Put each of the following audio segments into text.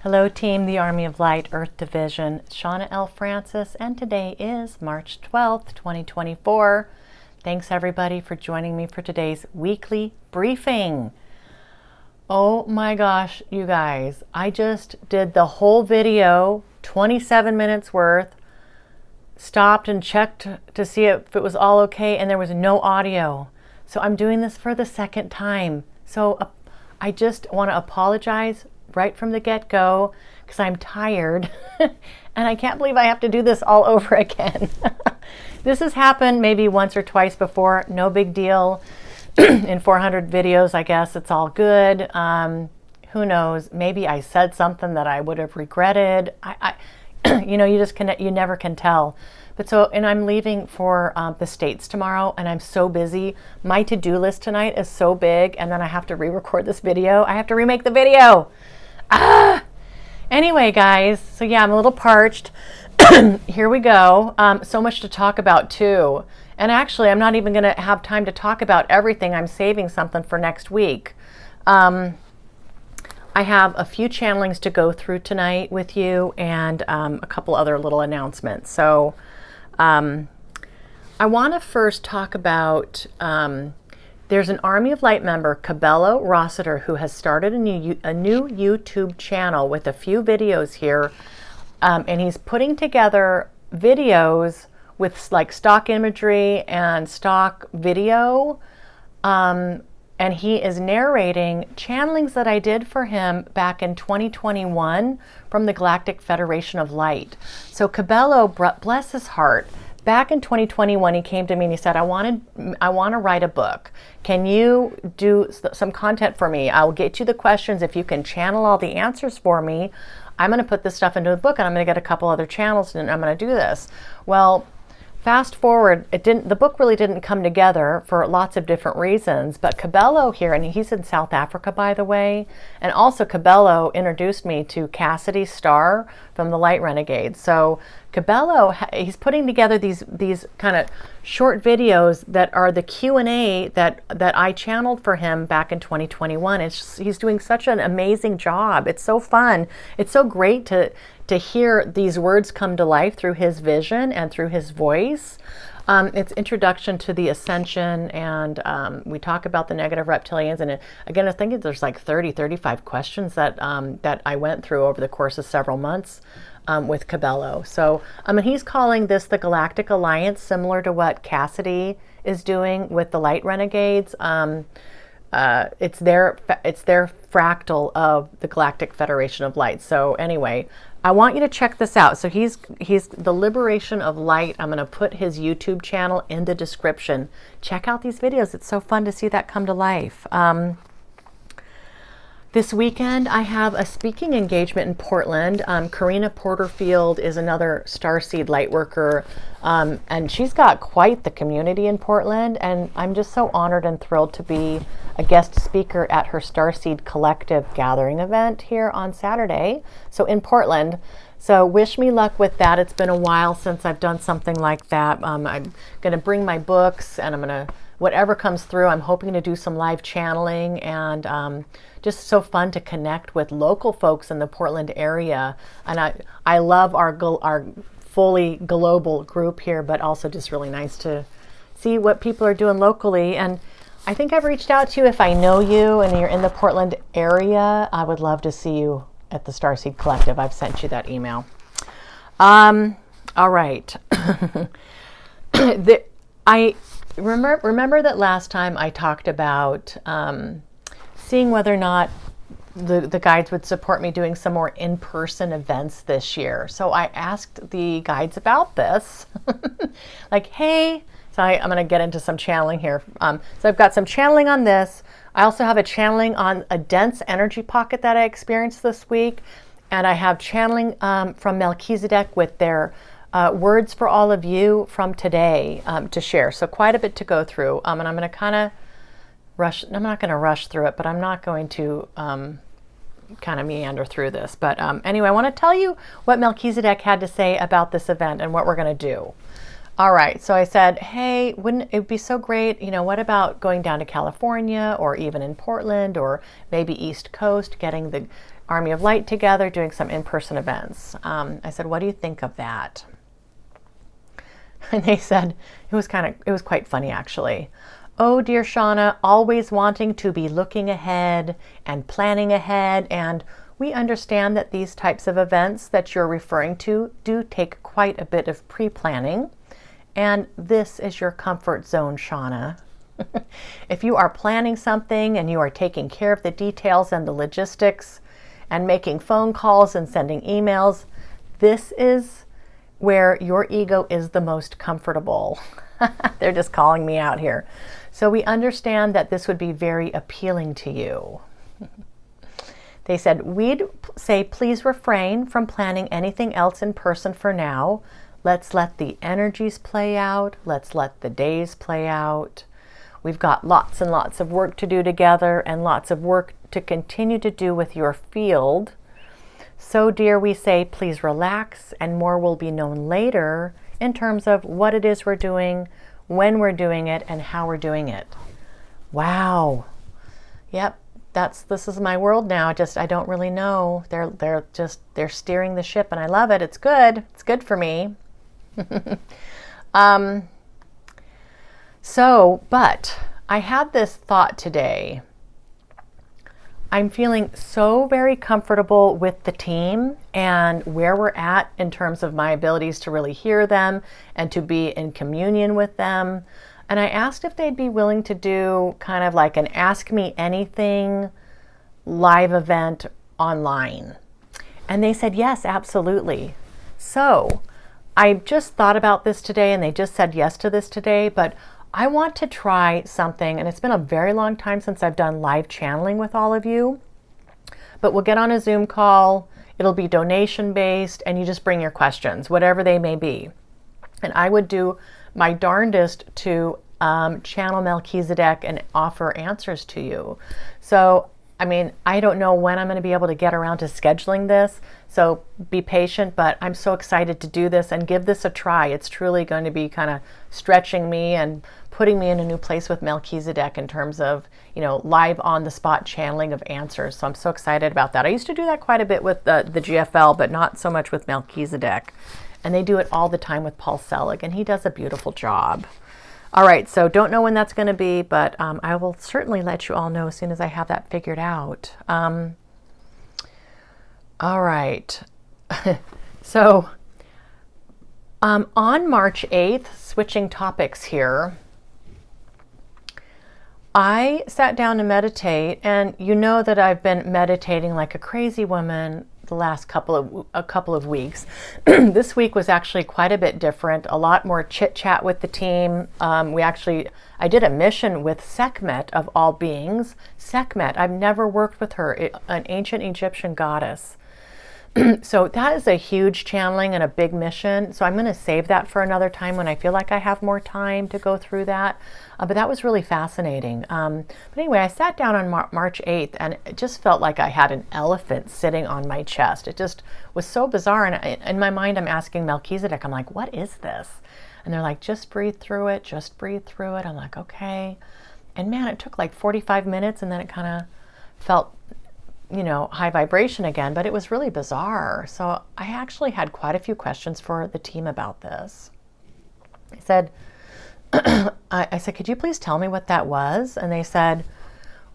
Hello team, the Army of Light Earth Division, Shawna L. Francis, and today is March 12th, 2024. Thanks everybody for joining me for today's weekly briefing. Oh my gosh, you guys, I just did the whole video, 27 minutes worth, stopped and checked to see if it was all okay, and there was no audio. So I'm doing this for the second time. So I just want to apologize right from the get-go because I'm tired and I can't believe I have to do this all over again. This has happened maybe once or twice before, no big deal. In 400 videos, I guess it's all good. Who knows, maybe I said something that I would have regretted. You know, you never can tell. But so, and I'm leaving for the States tomorrow, and I'm so busy. My to-do list tonight is so big, and then I have to re-record this video. I have to remake the video. Anyway, guys, so yeah, I'm a little parched. Here we go. So much to talk about too. And actually, I'm not even going to have time to talk about everything. I'm saving something for next week. I have a few channelings to go through tonight with you, and a couple other little announcements. So I want to first talk about there's an Army of Light member, Cabello Rossiter, who has started a new YouTube channel with a few videos here, and he's putting together videos with like stock imagery and stock video, and he is narrating channelings that I did for him back in 2021 from the Galactic Federation of Light. So Cabello, bless his heart, back in 2021, he came to me and he said, I want to write a book. Can you do some content for me? I'll get you the questions. If you can channel all the answers for me, I'm going to put this stuff into a book, and I'm going to get a couple other channels, and I'm going to do this. Well, fast forward, the book really didn't come together for lots of different reasons, but Cabello here, and he's in South Africa, by the way, and also Cabello introduced me to Cassidy Starr from the Light Renegades. So Cabello, he's putting together these kind of short videos that are the Q&A that I channeled for him back in 2021. He's doing such an amazing job. It's so fun. It's so great to hear these words come to life through his vision and through his voice. It's introduction to the ascension, and we talk about the negative reptilians. And again, I think there's like 35 questions that I went through over the course of several months with Cabello. So he's calling this the Galactic Alliance, similar to what Cassidy is doing with the Light Renegades. It's their fractal of the Galactic Federation of Light. So anyway, I want you to check this out. So he's the Liberation of Light. I'm going to put his YouTube channel in the description. Check out these videos. It's so fun to see that come to life. This weekend, I have a speaking engagement in Portland. Karina Porterfield is another starseed light worker, and she's got quite the community in Portland, and I'm just so honored and thrilled to be a guest speaker at her Starseed Collective gathering event here on Saturday, so in Portland. So wish me luck with that. It's been a while since I've done something like that. I'm going to bring my books, and I'm going to, whatever comes through, I'm hoping to do some live channeling, and just so fun to connect with local folks in the Portland area. And I love our fully global group here, but also just really nice to see what people are doing locally. And I think I've reached out to you. If I know you and you're in the Portland area, I would love to see you at the Starseed Collective. I've sent you that email. All right. I remember that last time I talked about seeing whether or not the guides would support me doing some more in-person events this year. So I asked the guides about this. Like, hey, so I'm going to get into some channeling here. So I've got some channeling on this. I also have a channeling on a dense energy pocket that I experienced this week. And I have channeling from Melchisedek with their words for all of you from today to share. So quite a bit to go through. And I'm going to kind of rush. I'm not going to rush through it, but I'm not going to kind of meander through this. But anyway, I want to tell you what Melchisedek had to say about this event and what we're going to do. All right, so I said, hey, wouldn't it be so great, you know, what about going down to California or even in Portland or maybe East Coast, getting Army of Light together, doing some in-person events. I said, what do you think of that? And they said, it was quite funny actually. Oh dear Shawna, always wanting to be looking ahead and planning ahead, and we understand that these types of events that you're referring to do take quite a bit of pre-planning, and this is your comfort zone, Shawna. If you are planning something and you are taking care of the details and the logistics and making phone calls and sending emails, this is where your ego is the most comfortable. They're just calling me out here. So we understand that this would be very appealing to you. They said, we'd say, please refrain from planning anything else in person for now. Let's let the energies play out. Let's let the days play out. We've got lots and lots of work to do together and lots of work to continue to do with your field. So dear, we say, please relax, and more will be known later in terms of what it is we're doing, when we're doing it, and how we're doing it. Wow. Yep. This is my world now. I don't really know. They're steering the ship, and I love it. It's good. It's good for me. But I had this thought today. I'm feeling so very comfortable with the team and where we're at in terms of my abilities to really hear them and to be in communion with them. And I asked if they'd be willing to do kind of like an Ask Me Anything live event online. And they said, yes, absolutely. So I just thought about this today, and they just said yes to this today, but I want to try something, and it's been a very long time since I've done live channeling with all of you, but we'll get on a Zoom call. It'll be donation based, and you just bring your questions, whatever they may be. And I would do my darndest to channel Melchisedek and offer answers to you. So, I mean, I don't know when I'm going to be able to get around to scheduling this, so be patient, but I'm so excited to do this and give this a try. It's truly going to be kind of stretching me and putting me in a new place with Melchisedek in terms of, live on the spot channeling of answers. So I'm so excited about that. I used to do that quite a bit with the GFL, but not so much with Melchisedek. And they do it all the time with Paul Selig, and he does a beautiful job. All right, so don't know when that's going to be, but I will certainly let you all know as soon as I have that figured out. All right. So on March 8th, switching topics here, I sat down to meditate, and you know that I've been meditating like a crazy woman the last couple of weeks. This week was actually quite a bit different, a lot more chit chat with the team. I did a mission with Sekhmet of all beings. Sekhmet, I've never worked with her, an ancient Egyptian goddess. So that is a huge channeling and a big mission. So I'm going to save that for another time when I feel like I have more time to go through that. But that was really fascinating. But anyway, I sat down on March 8th, and it just felt like I had an elephant sitting on my chest. It just was so bizarre. And in my mind, I'm asking Melchisedek, I'm like, what is this? And they're like, just breathe through it. Just breathe through it. I'm like, okay. And man, it took like 45 minutes, and then it kind of felt high vibration again, but it was really bizarre. So I actually had quite a few questions for the team about this. I said, could you please tell me what that was? And they said,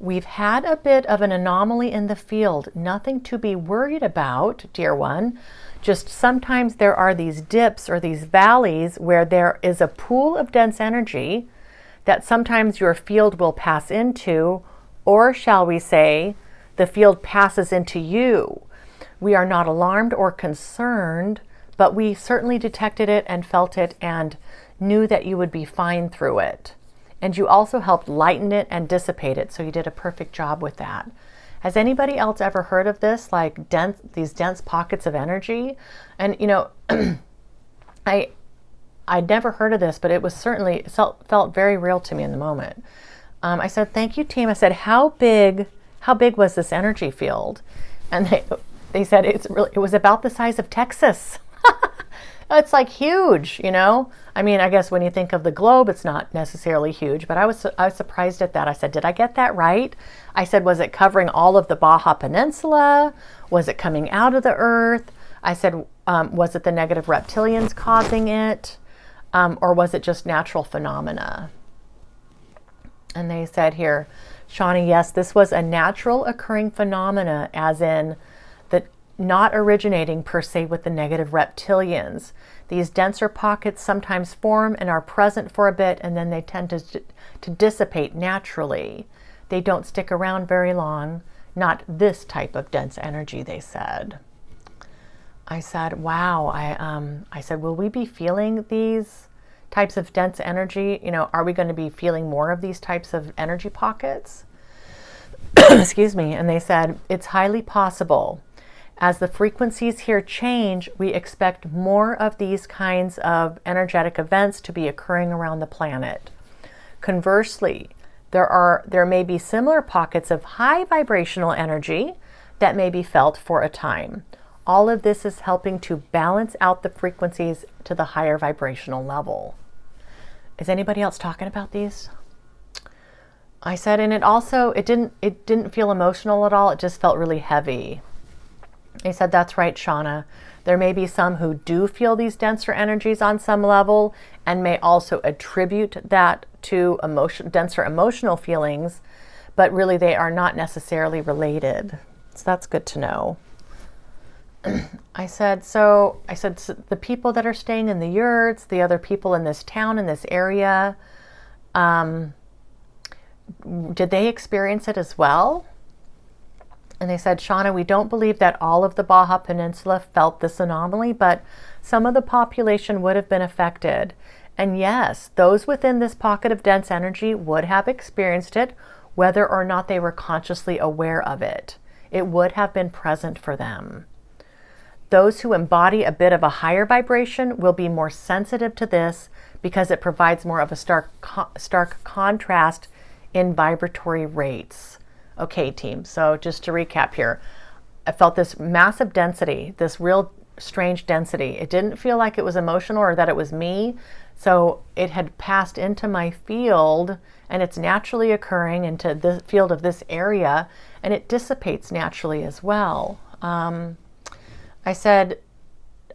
we've had a bit of an anomaly in the field. Nothing to be worried about, dear one. Just sometimes there are these dips or these valleys where there is a pool of dense energy that sometimes your field will pass into, or shall we say, the field passes into you. We are not alarmed or concerned, but we certainly detected it and felt it and knew that you would be fine through it. And you also helped lighten it and dissipate it, so you did a perfect job with that. Has anybody else ever heard of this, like these dense pockets of energy? And I'd never heard of this, but it was certainly felt very real to me in the moment. I said, thank you, team. I said, how big was this energy field? And they said it was about the size of Texas. It's like huge, you know? I mean, I guess when you think of the globe, it's not necessarily huge, but I was surprised at that. I said, did I get that right? I said, was it covering all of the Baja Peninsula? Was it coming out of the earth? I said, was it the negative reptilians causing it? Or was it just natural phenomena? And they said here, Shawna, yes, this was a natural occurring phenomena, as in that not originating per se with the negative reptilians. These denser pockets sometimes form and are present for a bit, and then they tend to dissipate naturally. They don't stick around very long. Not this type of dense energy, they said. I said, wow. I said, will we be feeling these types of dense energy? You know, are we going to be feeling more of these types of energy pockets? Excuse me. And they said, it's highly possible. As the frequencies here change, we expect more of these kinds of energetic events to be occurring around the planet. Conversely, there may be similar pockets of high vibrational energy that may be felt for a time. All of this is helping to balance out the frequencies to the higher vibrational level. Is anybody else talking about these? I said, and it didn't feel emotional at all. It just felt really heavy. He said, that's right, Shawna. There may be some who do feel these denser energies on some level and may also attribute that to denser emotional feelings, but really they are not necessarily related. So that's good to know. I said, the people that are staying in the yurts, the other people in this town, in this area, did they experience it as well? And they said, Shawna, we don't believe that all of the Baja Peninsula felt this anomaly, but some of the population would have been affected. And yes, those within this pocket of dense energy would have experienced it, whether or not they were consciously aware of it. It would have been present for them. Those who embody a bit of a higher vibration will be more sensitive to this because it provides more of a stark contrast in vibratory rates. Okay, team, so just to recap here, I felt this massive density, this real strange density. It didn't feel like it was emotional or that it was me, so it had passed into my field and it's naturally occurring into the field of this area, and it dissipates naturally as well. I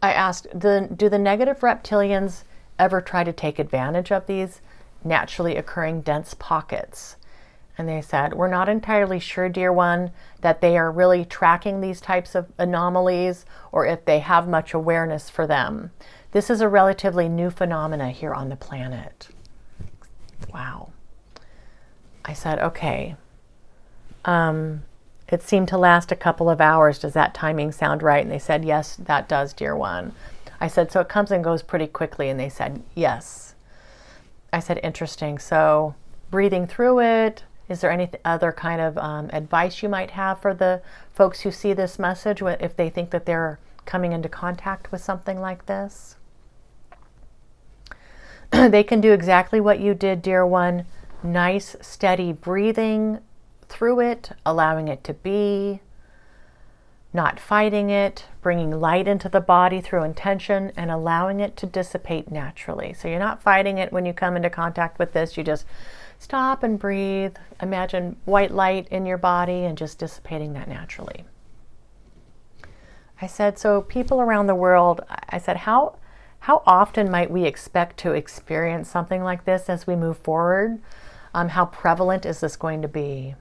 asked, do the negative reptilians ever try to take advantage of these naturally occurring dense pockets? And they said, we're not entirely sure, dear one, that they are really tracking these types of anomalies or if they have much awareness for them. This is a relatively new phenomena here on the planet. Wow. I said, okay. It seemed to last a couple of hours. Does that timing sound right? And they said, yes, that does, dear one. I said, so it comes and goes pretty quickly. And they said, yes. I said, interesting. So breathing through it, is there any other kind of advice you might have for the folks who see this message if they think that they're coming into contact with something like this? They can do exactly what you did, dear one. Nice, steady breathing through it, allowing it to be, not fighting it, bringing light into the body through intention, and allowing it to dissipate naturally. So you're not fighting it when you come into contact with this. You just stop and breathe. Imagine white light in your body and just dissipating that naturally. I said, so people around the world, I said, how often might we expect to experience something like this as we move forward? How prevalent is this going to be?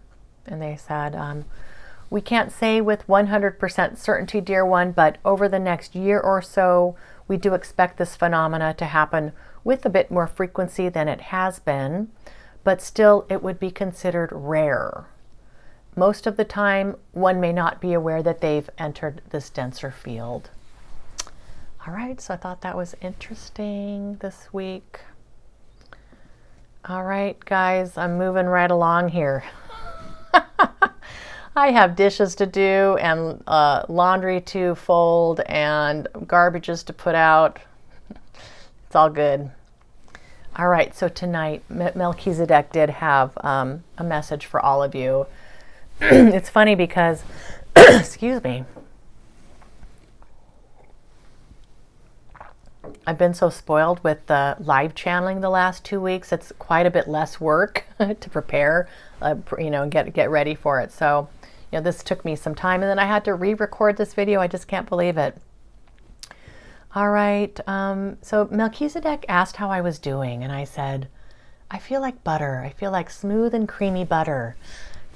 And they said, we can't say with 100% certainty, dear one, but over the next year or so, we do expect this phenomena to happen with a bit more frequency than it has been, but still it would be considered rare. Most of the time, one may not be aware that they've entered this denser field. All right, so I thought that was interesting this week. All right, guys, I'm moving right along here. I have dishes to do and laundry to fold and garbages to put out. It's all good. All right, so tonight, Melchisedek did have a message for all of you. It's funny because, excuse me. I've been so spoiled with the live channeling the last 2 weeks. It's quite a bit less work to prepare, and get ready for it. So, this took me some time, and then I had to re-record this video. I just can't believe it. All right. So Melchisedek asked how I was doing, and I said, I feel like butter. I feel like smooth and creamy butter.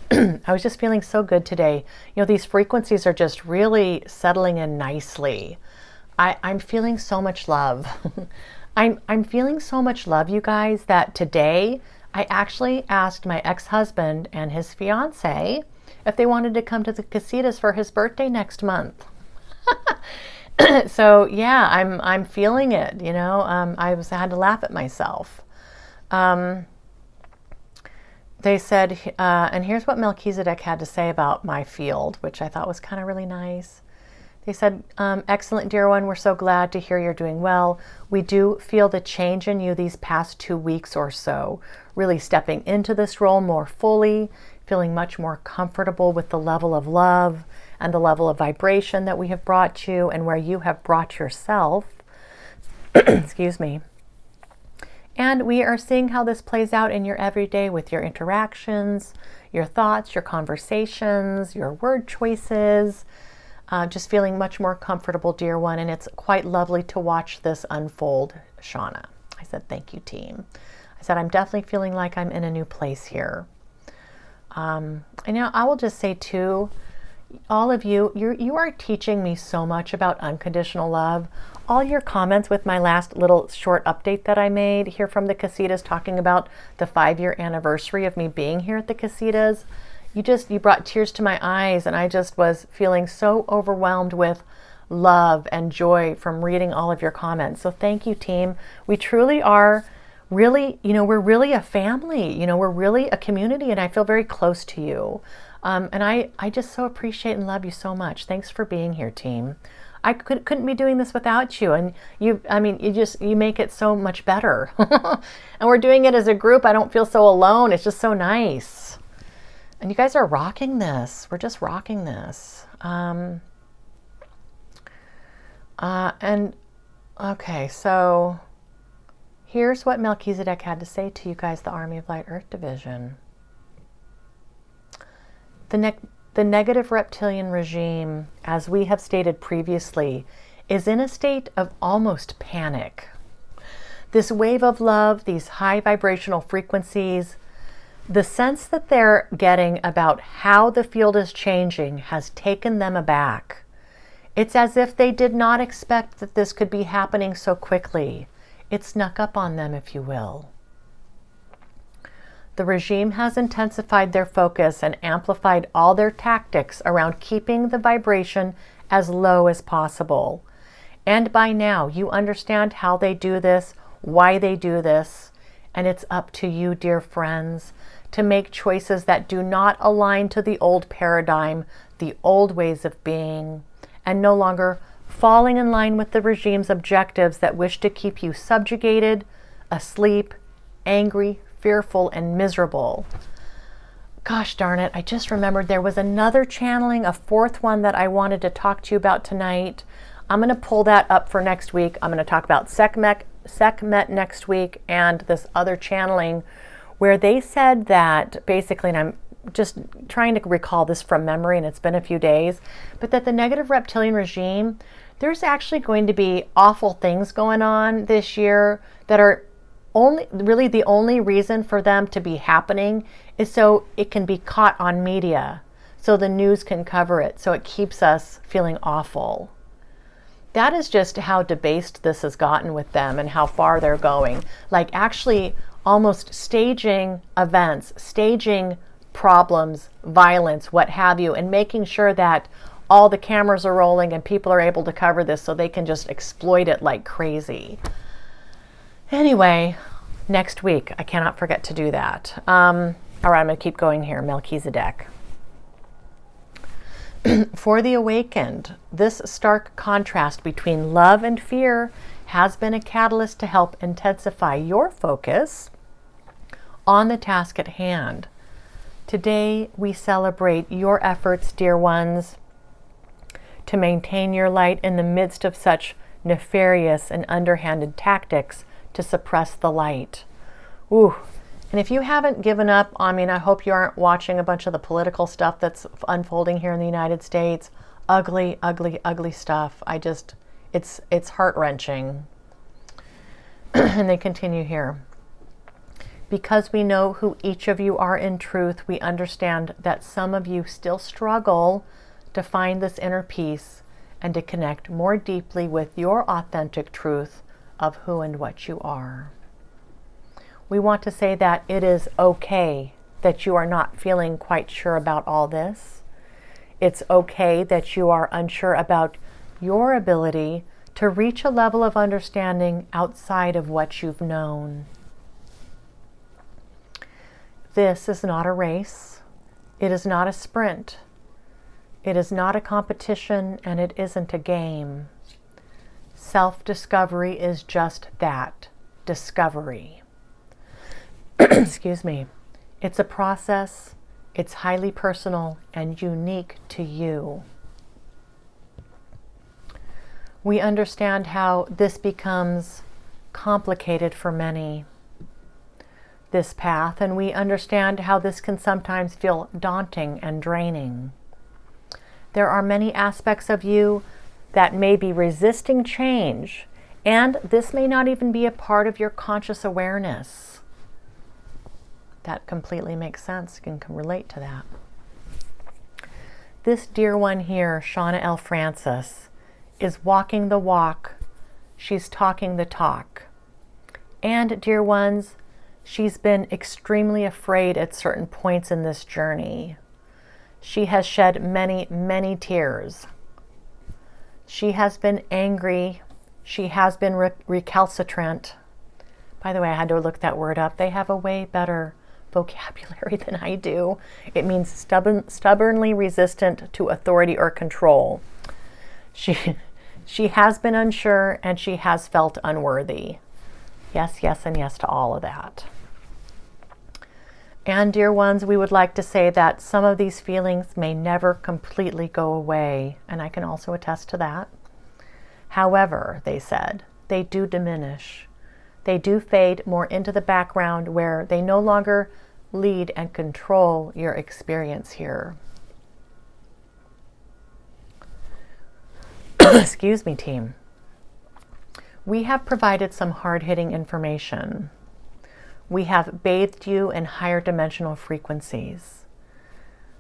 I was just feeling so good today. These frequencies are just really settling in nicely. I'm feeling so much love. I'm feeling so much love, you guys, that today I actually asked my ex-husband and his fiance if they wanted to come to the casitas for his birthday next month. So yeah, I'm feeling it. I had to laugh at myself. They said, and here's what Melchisedek had to say about my field, which I thought was kind of really nice. They said, excellent, dear one. We're so glad to hear you're doing well. We do feel the change in you these past 2 weeks or so, really stepping into this role more fully, feeling much more comfortable with the level of love and the level of vibration that we have brought you and where you have brought yourself. Excuse me. And we are seeing how this plays out in your everyday with your interactions, your thoughts, your conversations, your word choices, just feeling much more comfortable, dear one. And it's quite lovely to watch this unfold, Shawna. I said, thank you, team. I said, I'm definitely feeling like I'm in a new place here. And I will just say too, all of you are teaching me so much about unconditional love. All your comments with my last little short update that I made here from the casitas talking about the 5-year anniversary of me being here at the casitas, you brought tears to my eyes, and I just was feeling so overwhelmed with love and joy from reading all of your comments. So thank you, team. We truly are really, we're really a family, we're really a community, and I feel very close to you. And I just so appreciate and love you so much. Thanks for being here, team. I couldn't be doing this without you. And you make it so much better. And we're doing it as a group. I don't feel so alone. It's just so nice. And you guys are rocking this. We're just rocking this. And okay, so here's what Melchisedek had to say to you guys, the Army of Light Earth Division. The negative reptilian regime, as we have stated previously, is in a state of almost panic. This wave of love, these high vibrational frequencies, the sense that they're getting about how the field is changing has taken them aback. It's as if they did not expect that this could be happening so quickly. It snuck up on them, if you will. The regime has intensified their focus and amplified all their tactics around keeping the vibration as low as possible. And by now, you understand how they do this, why they do this, and it's up to you, dear friends, to make choices that do not align to the old paradigm, the old ways of being, and no longer falling in line with the regime's objectives that wish to keep you subjugated, asleep, angry, fearful, and miserable. Gosh darn it, I just remembered there was another channeling, a fourth one that I wanted to talk to you about tonight. I'm going to pull that up for next week. I'm going to talk about Sekhmet next week and this other channeling where they said that basically, and I'm just trying to recall this from memory and it's been a few days, but that the negative reptilian regime, there's actually going to be awful things going on this year that are really the only reason for them to be happening is so it can be caught on media, so the news can cover it, so it keeps us feeling awful. That is just how debased this has gotten with them and how far they're going. Like actually almost staging events, staging problems, violence, what have you, and making sure that all the cameras are rolling and people are able to cover this so they can just exploit it like crazy. Anyway, next week, I cannot forget to do that. All right, I'm going to keep going here. Melchisedek. For the awakened, this stark contrast between love and fear has been a catalyst to help intensify your focus on the task at hand. Today, we celebrate your efforts, dear ones, to maintain your light in the midst of such nefarious and underhanded tactics to suppress the light. Ooh. And if you haven't given up, I mean, I hope you aren't watching a bunch of the political stuff that's unfolding here in the United States. Ugly, ugly, ugly stuff. It's heart-wrenching. And they continue here. Because we know who each of you are in truth, we understand that some of you still struggle to find this inner peace and to connect more deeply with your authentic truth of who and what you are. We want to say that it is okay that you are not feeling quite sure about all this. It's okay that you are unsure about your ability to reach a level of understanding outside of what you've known. This is not a race. It is not a sprint. It is not a competition, and it isn't a game. Self-discovery is just that, discovery. Excuse me. It's a process. It's highly personal and unique to you. We understand how this becomes complicated for many, this path, and we understand how this can sometimes feel daunting and draining. There are many aspects of you that may be resisting change, and this may not even be a part of your conscious awareness. That completely makes sense. You can relate to that. This dear one here, Shawna L. Francis, is walking the walk. She's talking the talk. And dear ones, she's been extremely afraid at certain points in this journey. She has shed many, many tears. She has been angry. She has been recalcitrant. By the way, I had to look that word up. They have a way better vocabulary than I do. It means stubbornly resistant to authority or control. She has been unsure, and she has felt unworthy. Yes, yes, and yes to all of that. And dear ones, we would like to say that some of these feelings may never completely go away, and I can also attest to that. However, they said, they do diminish. They do fade more into the background where they no longer lead and control your experience here. Excuse me, team. We have provided some hard-hitting information. We have bathed you in higher dimensional frequencies.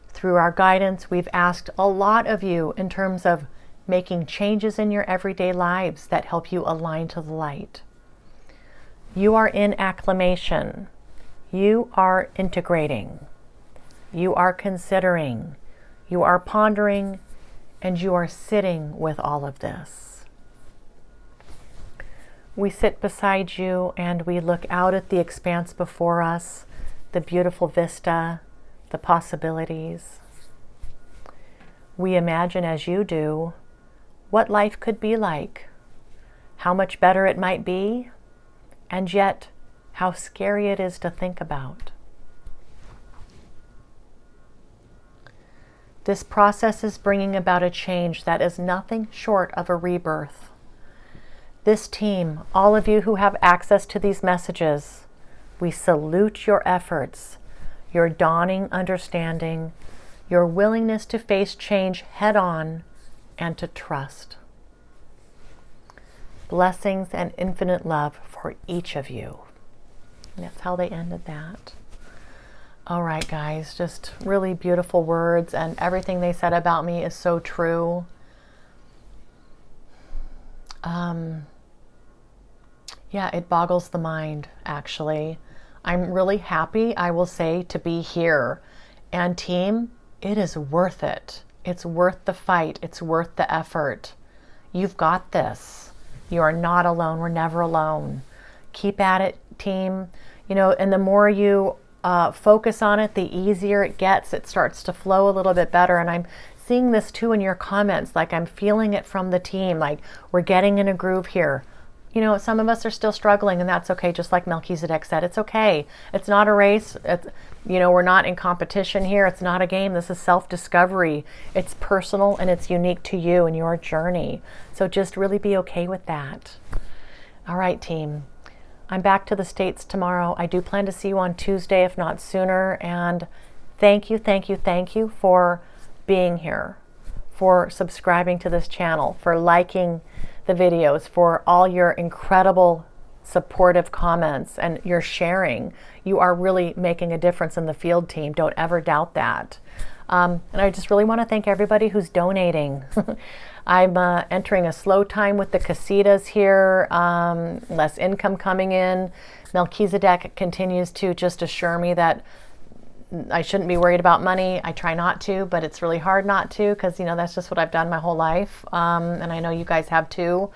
Through our guidance, we've asked a lot of you in terms of making changes in your everyday lives that help you align to the light. You are in acclimation. You are integrating. You are considering. You are pondering, and you are sitting with all of this. We sit beside you and we look out at the expanse before us, the beautiful vista, the possibilities. We imagine, as you do, what life could be like, how much better it might be, and yet how scary it is to think about. This process is bringing about a change that is nothing short of a rebirth. This team, all of you who have access to these messages, we salute your efforts, your dawning understanding, your willingness to face change head on and to trust. Blessings and infinite love for each of you. And that's how they ended that. All right, guys, just really beautiful words, and everything they said about me is so true. Yeah, it boggles the mind, actually. I'm really happy, I will say, to be here. And team, it is worth it. It's worth the fight. It's worth the effort. You've got this. You are not alone. We're never alone. Keep at it, team. You know, and the more you focus on it, the easier it gets. It starts to flow a little bit better. And I'm seeing this too in your comments. Like, I'm feeling it from the team. Like, we're getting in a groove here. You know, some of us are still struggling, and that's okay. Just like Melchisedek said, it's okay. It's not a race. You know, we're not in competition here. It's not a game. This is self-discovery. It's personal, and it's unique to you and your journey. So just really be okay with that. All right, team. I'm back to the States tomorrow. I do plan to see you on Tuesday, if not sooner. And thank you, thank you, thank you for being here, for subscribing to this channel, for liking the videos, for all your incredible supportive comments and your sharing. You are really making a difference in the field, team. Don't ever doubt that. And I just really want to thank everybody who's donating. I'm entering a slow time with the casitas here, less income coming in. Melchisedek continues to just assure me that I shouldn't be worried about money. I try not to, but it's really hard not to, because, you know, that's just what I've done my whole life. And I know you guys have too.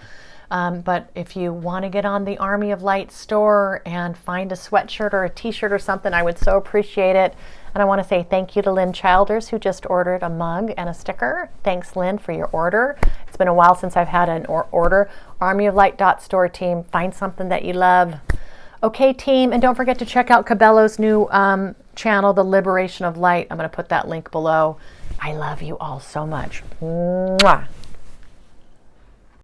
But if you want to get on the Army of Light store and find a sweatshirt or a t-shirt or something, I would so appreciate it. And I want to say thank you to Lynn Childers, who just ordered a mug and a sticker. Thanks, Lynn, for your order. It's been a while since I've had an order. ARMYOFLIGHT.STORE, team. Find something that you love. Okay, team, and don't forget to check out Cabello's new channel, The Liberation of Light. I'm going to put that link below. I love you all so much. Mwah.